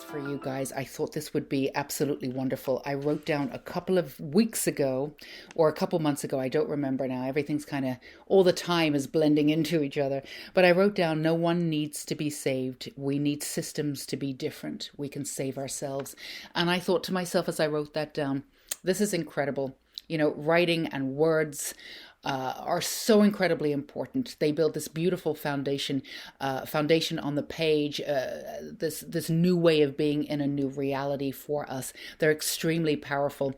For you guys, I thought this would be absolutely wonderful. I wrote down a couple of weeks ago or a couple months ago, I don't remember now. Everything's kind of all the time is blending into each other. But I wrote down no one needs to be saved. We need systems to be different. We can save ourselves. And I thought to myself as I wrote that down, this is incredible. Writing and words are so incredibly important. They build this beautiful foundation on the page. This new way of being in a new reality for us. They're extremely powerful.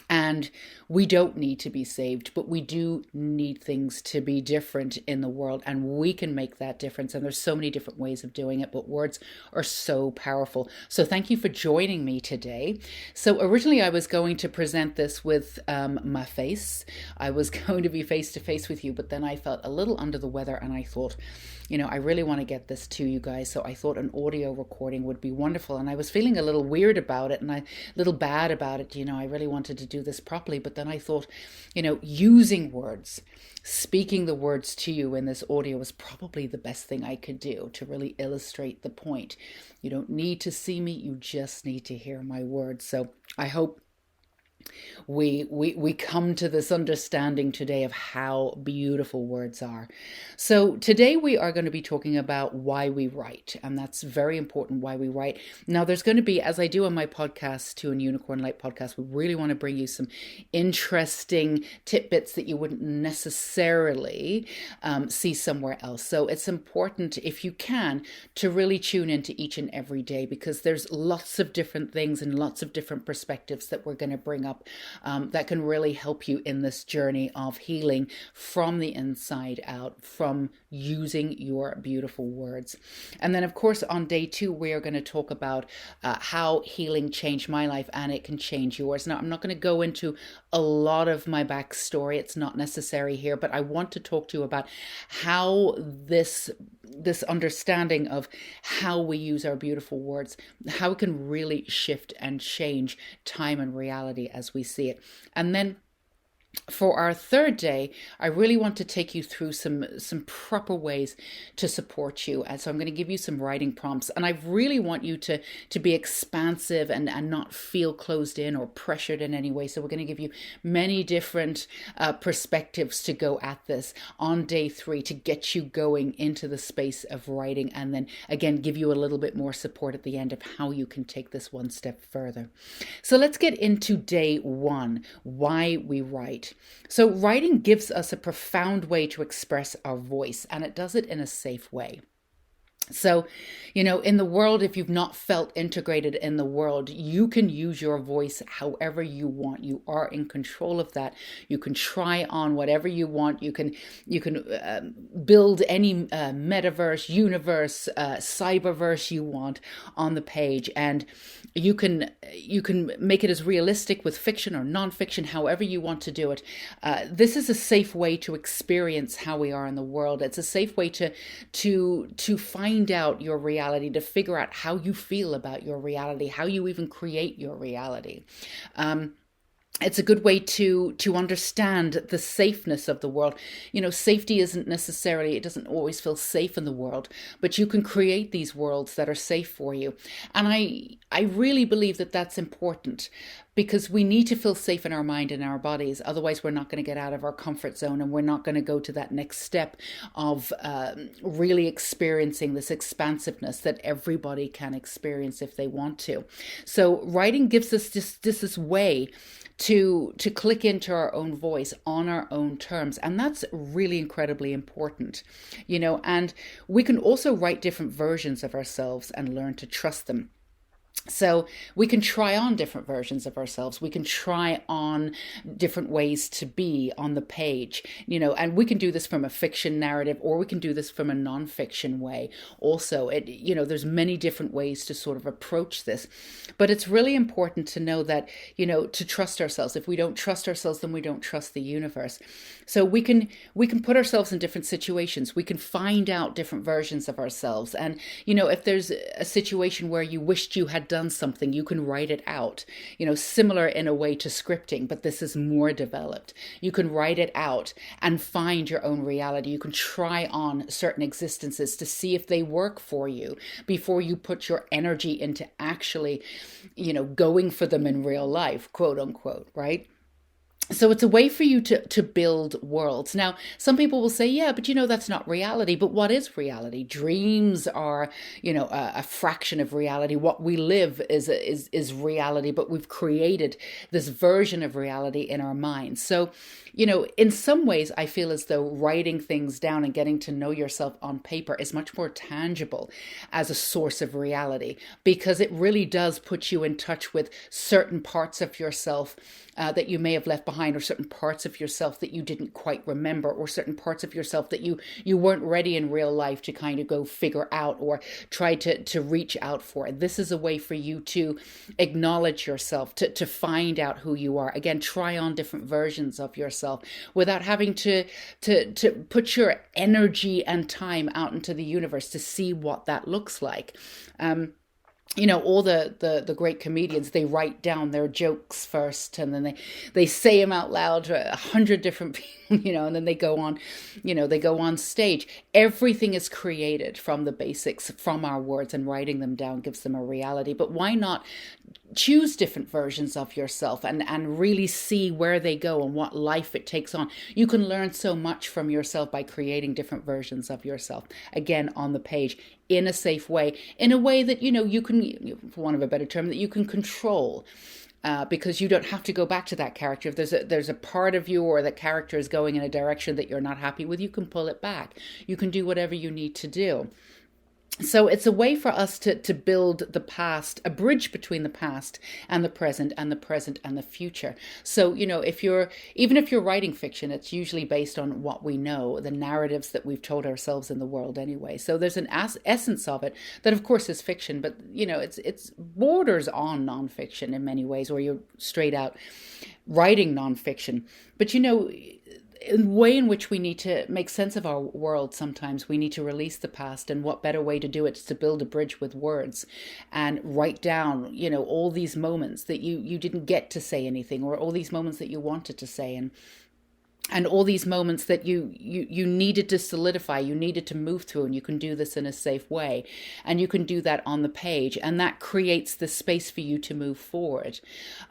And we don't need to be saved, but we do need things to be different in the world, and we can make that difference. And there's so many different ways of doing it, but words are so powerful. So thank you for joining me today. So originally I was going to present this with my face. I was going to be face to face with you, but then I felt a little under the weather and I thought, I really want to get this to you guys. So I thought an audio recording would be wonderful. And I was feeling a little weird about it and a little bad about it. I really wanted to do this properly. But then I thought, using words, speaking the words to you in this audio was probably the best thing I could do to really illustrate the point. You don't need to see me. You just need to hear my words. So I hope we come to this understanding today of how beautiful words are. So today we are going to be talking about why we write, and that's very important, why we write. Now there's going to be, as I do on my podcast, To a Unicorn Light podcast, we really want to bring you some interesting tidbits that you wouldn't necessarily see somewhere else. So it's important, if you can, to really tune into each and every day, because there's lots of different things and lots of different perspectives that we're going to bring up that can really help you in this journey of healing from the inside out, from using your beautiful words. And then, of course, on day 2, we are going to talk about how healing changed my life, and it can change yours. Now, I'm not going to go into a lot of my backstory. It's not necessary here, but I want to talk to you about how this understanding of how we use our beautiful words, how it can really shift and change time and reality as we see it. And then for our third day, I really want to take you through some proper ways to support you. And so I'm going to give you some writing prompts. And I really want you to be expansive and not feel closed in or pressured in any way. So we're going to give you many different perspectives to go at this on day 3 to get you going into the space of writing. And then again, give you a little bit more support at the end of how you can take this one step further. So let's get into day 1, why we write. So writing gives us a profound way to express our voice, and it does it in a safe way. So, in the world, if you've not felt integrated in the world, you can use your voice however you want. You are in control of that. You can try on whatever you want. You can build any metaverse, universe, cyberverse you want on the page, and you can make it as realistic with fiction or nonfiction, however you want to do it. This is a safe way to experience how we are in the world. It's a safe way to find out your reality, to figure out how you feel about your reality, how you even create your reality. It's a good way to understand the safeness of the world. Safety isn't necessarily, it doesn't always feel safe in the world, but you can create these worlds that are safe for you. And I really believe that that's important, because we need to feel safe in our mind and our bodies. Otherwise, we're not going to get out of our comfort zone, and we're not going to go to that next step of really experiencing this expansiveness that everybody can experience if they want to. So writing gives us this way to click into our own voice on our own terms. And that's really incredibly important, and we can also write different versions of ourselves and learn to trust them. So we can try on different versions of ourselves. We can try on different ways to be on the page, and we can do this from a fiction narrative, or we can do this from a nonfiction way. Also, there's many different ways to sort of approach this, but it's really important to know that, to trust ourselves. If we don't trust ourselves, then we don't trust the universe. So we can put ourselves in different situations. We can find out different versions of ourselves. And, if there's a situation where you wished you had had done something, you can write it out. Similar in a way to scripting, but this is more developed. You can write it out and find your own reality. You can try on certain existences to see if they work for you before you put your energy into actually, going for them in real life, quote unquote, right? So it's a way for you to build worlds. Now, some people will say, yeah, but that's not reality. But what is reality? Dreams are, a fraction of reality. What we live is reality, but we've created this version of reality in our minds. So, in some ways, I feel as though writing things down and getting to know yourself on paper is much more tangible as a source of reality, because it really does put you in touch with certain parts of yourself that you may have left behind, or certain parts of yourself that you didn't quite remember, or certain parts of yourself that you weren't ready in real life to kind of go figure out or try to reach out for. This is a way for you to acknowledge yourself, to find out who you are. Again, try on different versions of yourself without having to put your energy and time out into the universe to see what that looks like. All the great comedians, they write down their jokes first, and then they say them out loud to 100 different people, and then they go on stage. Everything is created from the basics, from our words, and writing them down gives them a reality. But why not choose different versions of yourself and really see where they go and what life it takes on? You can learn so much from yourself by creating different versions of yourself, again, on the page, in a safe way, in a way that, you can, for want of a better term, that you can control. Because you don't have to go back to that character. If there's a part of you, or the character is going in a direction that you're not happy with, you can pull it back. You can do whatever you need to do. So it's a way for us to build the past, a bridge between the past and the present, and the present and the future. So, even if you're writing fiction, it's usually based on what we know, the narratives that we've told ourselves in the world anyway. So there's an essence of it that, of course, is fiction, but, it's borders on nonfiction in many ways, or you're straight out writing nonfiction. But, a way in which we need to make sense of our world, sometimes we need to release the past, and what better way to do it is to build a bridge with words and write down, all these moments that you didn't get to say anything, or all these moments that you wanted to say, and all these moments that you needed to solidify, you needed to move through, and you can do this in a safe way. And you can do that on the page, and that creates the space for you to move forward.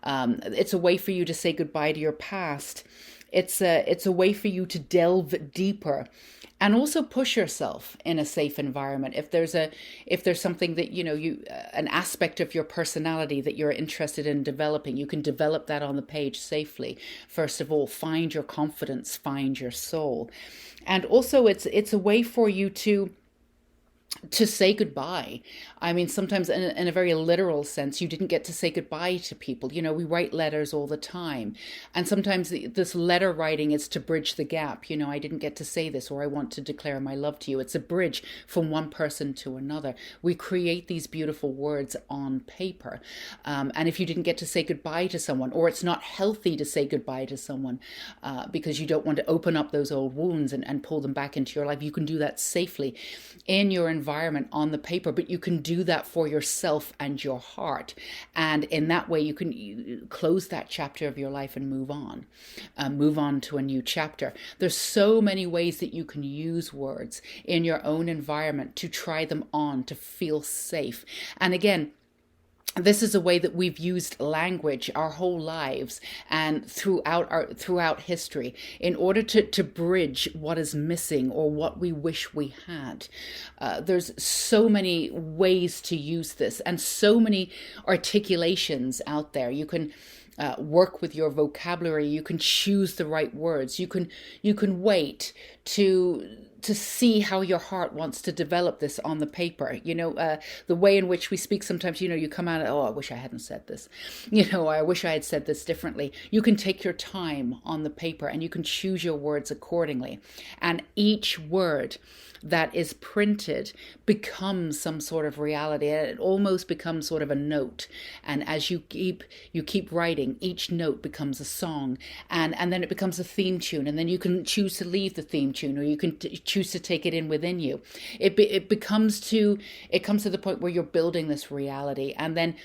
It's a way for you to say goodbye to your past. It's a way for you to delve deeper and also push yourself in a safe environment. If there's something that, an aspect of your personality that you're interested in developing, you can develop that on the page safely. First of all, find your confidence, find your soul. And also it's a way for you to say goodbye. I mean, sometimes in a very literal sense, you didn't get to say goodbye to people. We write letters all the time. And sometimes this letter writing is to bridge the gap. I didn't get to say this, or I want to declare my love to you. It's a bridge from one person to another. We create these beautiful words on paper. And if you didn't get to say goodbye to someone, or it's not healthy to say goodbye to someone because you don't want to open up those old wounds and pull them back into your life, you can do that safely in your environment on the paper, but you can do that for yourself and your heart. And in that way, you can close that chapter of your life and move on to a new chapter. There's so many ways that you can use words in your own environment to try them on, to feel safe. And again, this is a way that we've used language our whole lives and throughout history in order to bridge what is missing or what we wish we had. There's so many ways to use this and so many articulations out there. You can work with your vocabulary. You can choose the right words. You can wait to see how your heart wants to develop this on the paper. The way in which we speak sometimes, you come out, I wish I hadn't said this. I wish I had said this differently. You can take your time on the paper and you can choose your words accordingly. And each word that is printed becomes some sort of reality. It almost becomes sort of a note. And as you keep writing, each note becomes a song, and then it becomes a theme tune. And then you can choose to leave the theme tune, or you can choose choose to take it in within you. It comes to the point where you're building this reality, and then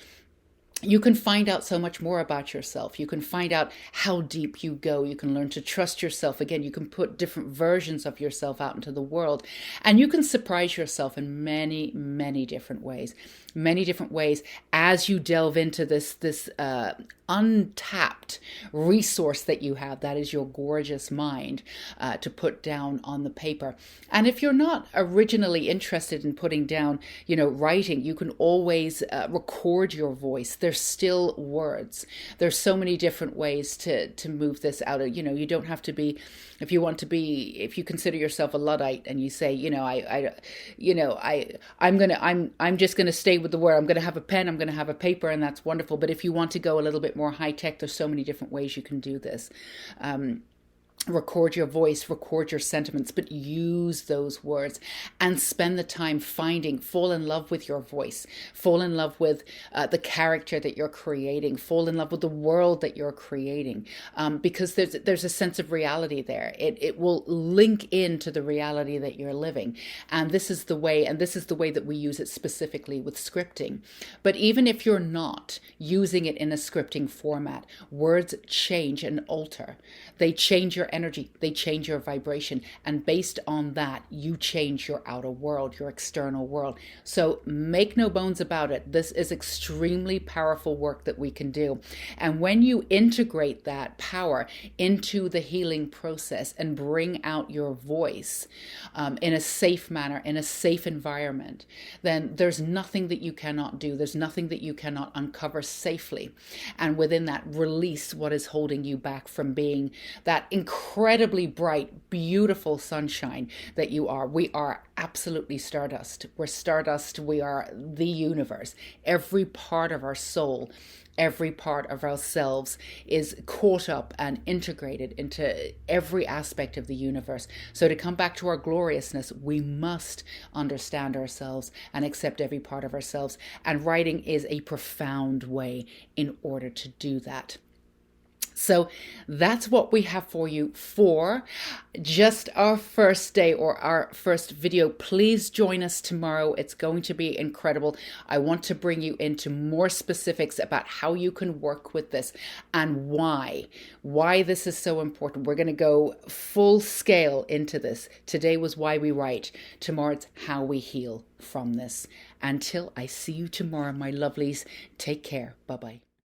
you can find out so much more about yourself. You can find out how deep you go. You can learn to trust yourself. Again, you can put different versions of yourself out into the world, and you can surprise yourself in many, many different ways. Many different ways as you delve into this untapped resource that you have, that is your gorgeous mind, to put down on the paper. And if you're not originally interested in putting down, writing, you can always record your voice. There's still words. There's so many different ways to move this out. You don't have to be, if you consider yourself a Luddite and you say, I'm just gonna stay with the word. I'm gonna have a pen, I'm gonna have a paper, and that's wonderful. But if you want to go a little bit more high tech, there's so many different ways you can do this. Record your voice, record your sentiments, but use those words and spend the time fall in love with your voice, fall in love with the character that you're creating, fall in love with the world that you're creating, because there's a sense of reality there. It will link into the reality that you're living. And this is the way that we use it specifically with scripting. But even if you're not using it in a scripting format, words change and alter. They change your energy, they change your vibration, and based on that, you change your outer world, your external world. So make no bones about it, this is extremely powerful work that we can do. And when you integrate that power into the healing process and bring out your voice in a safe manner, in a safe environment, then there's nothing that you cannot do. There's nothing that you cannot uncover safely. And within that, release what is holding you back from being that incredibly bright, beautiful sunshine that you are. We are absolutely stardust. We're stardust. We are the universe. Every part of our soul, every part of ourselves is caught up and integrated into every aspect of the universe. So to come back to our gloriousness, we must understand ourselves and accept every part of ourselves. And writing is a profound way in order to do that. So that's what we have for you for just our first day or our first video. Please join us tomorrow. It's going to be incredible. I want to bring you into more specifics about how you can work with this and why this is so important. We're going to go full scale into this. Today was why we write. Tomorrow it's how we heal from this. Until I see you tomorrow, my lovelies, take care. Bye-bye.